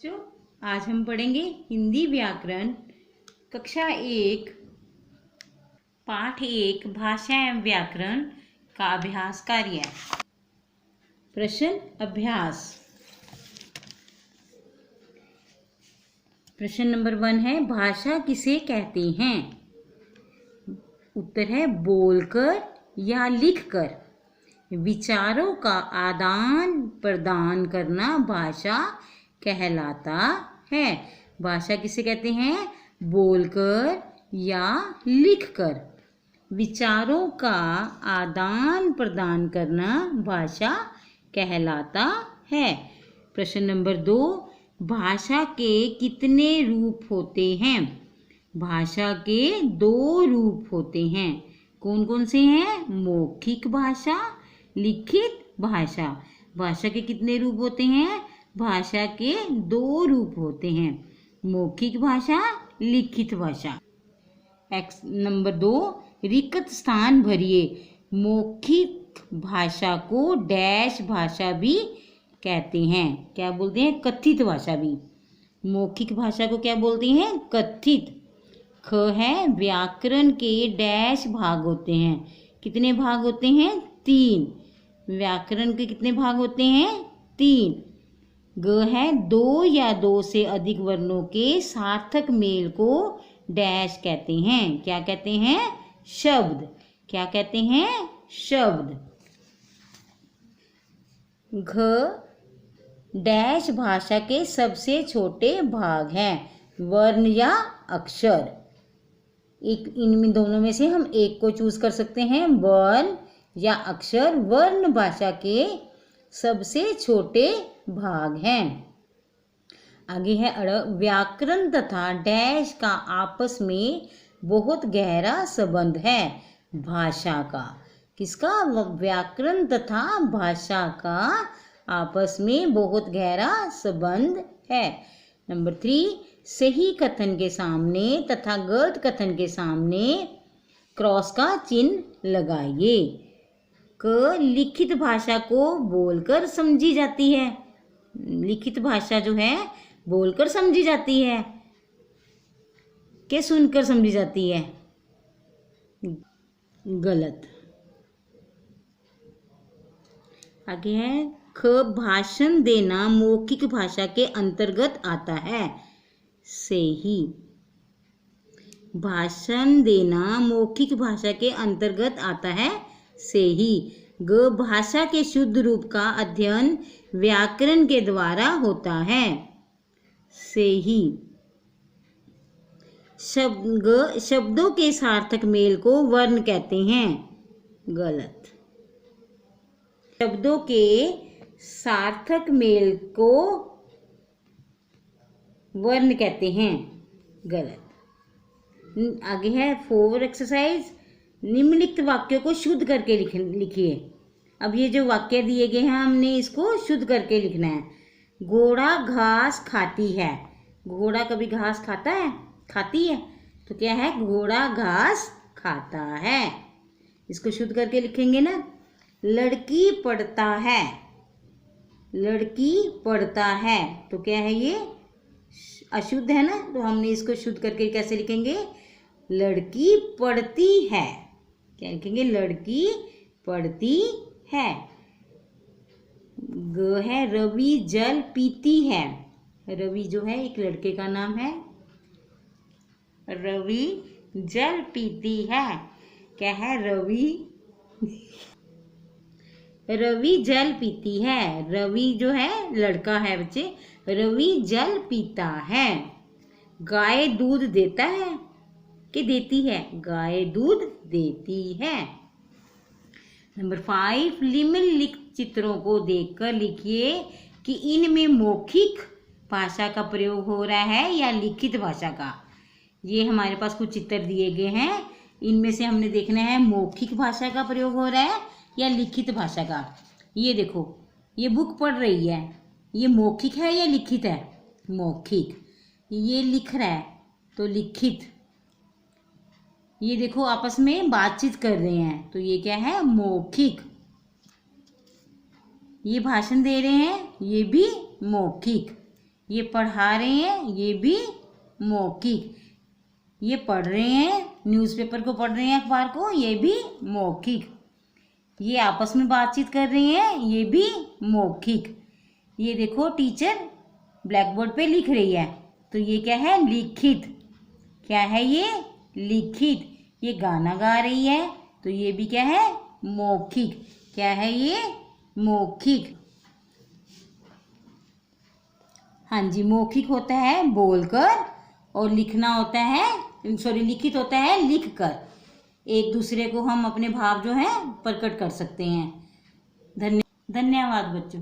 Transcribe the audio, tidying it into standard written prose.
जो आज हम पढ़ेंगे हिंदी व्याकरण कक्षा 1 पाठ 1 भाषा एवं व्याकरण का अभ्यास कार्य। प्रश्न अभ्यास। प्रश्न नंबर 1 है, भाषा किसे कहते हैं? उत्तर है बोलकर या लिखकर। विचारों का आदान प्रदान करना भाषा कहलाता है। भाषा किसे कहते हैं? बोलकर या लिखकर। विचारों का आदान प्रदान करना भाषा कहलाता है। प्रश्न नंबर 2, भाषा के कितने रूप होते हैं? भाषा के 2 रूप होते हैं। कौन कौन से हैं? मौखिक भाषा, लिखित भाषा। भाषा के कितने रूप होते हैं? भाषा के 2 रूप होते हैं, मौखिक भाषा, लिखित भाषा। नंबर 2, रिक्त स्थान भरिए। मौखिक भाषा को डैश भाषा भी कहते हैं। क्या बोलते हैं? कथित भाषा भी। मौखिक भाषा को क्या बोलते हैं? कथित। ख है, व्याकरण के डैश भाग होते हैं। कितने भाग होते हैं? 3। व्याकरण के कितने भाग होते हैं? 3। ग है, 2 या 2 से अधिक वर्णों के सार्थक मेल को डैश कहते हैं। क्या कहते हैं? शब्द। क्या कहते हैं? शब्द। घ डैश भाषा के सबसे छोटे भाग हैं, वर्ण या अक्षर। इनमें दोनों में से हम एक को चूज कर सकते हैं, वर्ण या अक्षर। वर्ण भाषा के सबसे छोटे भाग हैं। आगे है अड़, व्याकरण तथा डैश का आपस में बहुत गहरा संबंध है। भाषा का। किसका? व्याकरण तथा भाषा का आपस में बहुत गहरा संबंध है। नंबर 3, सही कथन के सामने तथा गलत कथन के सामने क्रॉस का चिन्ह लगाइए। क लिखित भाषा को बोलकर समझी जाती है। लिखित भाषा जो है बोलकर समझी जाती है कि सुनकर समझी जाती है? गलत। आगे है ख, भाषण देना मौखिक भाषा के अंतर्गत आता है। सही। भाषण देना मौखिक भाषा के अंतर्गत आता है। सही। ग, भाषा के शुद्ध रूप का अध्ययन व्याकरण के द्वारा होता है। सही। शब्दों के सार्थक मेल को वर्ण कहते हैं। गलत। शब्दों के सार्थक मेल को वर्ण कहते हैं। गलत। आगे है 4 एक्सरसाइज। निम्नलिखित वाक्यों को शुद्ध करके लिखिए। अब ये जो वाक्य दिए गए हैं हमने इसको शुद्ध करके लिखना है। घोड़ा घास खाती है। घोड़ा कभी घास खाता है? खाती है। तो क्या है? घोड़ा घास खाता है। इसको शुद्ध करके लिखेंगे ना। लड़की पढ़ता है। लड़की पढ़ता है। तो क्या है? ये अशुद्ध है ना, तो हमने इसको शुद्ध करके कैसे लिखेंगे? लड़की पढ़ती है। क्या लिखेंगे? लड़की पढ़ती है। ग है, रवि जल पीती है। रवि जो है एक लड़के का नाम है। रवि जल पीती है। क्या है? रवि जल पीती है। रवि जो है लड़का है बच्चे। रवि जल पीता है। गाय दूध देता है कि देती है? गाय दूध देती है। नंबर 5, निम्नलिखित चित्रों को देखकर लिखिए कि इनमें मौखिक भाषा का प्रयोग हो रहा है या लिखित भाषा का। ये हमारे पास कुछ चित्र दिए गए हैं, इनमें से हमने देखना है मौखिक भाषा का प्रयोग हो रहा है या लिखित भाषा का। ये देखो, ये बुक पढ़ रही है, ये मौखिक है या लिखित है? मौखिक। ये लिख रहा है तो लिखित। ये देखो आपस में बातचीत कर रहे हैं, तो ये क्या है? मौखिक। ये भाषण दे रहे हैं, ये भी मौखिक। ये पढ़ा रहे हैं, ये भी मौखिक। ये पढ़ रहे हैं, न्यूज़पेपर को पढ़ रहे हैं, अखबार को, ये भी मौखिक। ये आपस में बातचीत कर रहे हैं, ये भी मौखिक। ये देखो टीचर ब्लैक बोर्ड पे लिख रही है, तो ये क्या है? लिखित। क्या है ये? लिखित। ये गाना गा रही है, तो ये भी क्या है? मौखिक। क्या है ये? मौखिक। हाँ जी, मौखिक होता है बोलकर, और लिखना होता है, सॉरी, लिखित होता है लिखकर। एक दूसरे को हम अपने भाव जो है प्रकट कर सकते हैं। धन्यवाद बच्चों।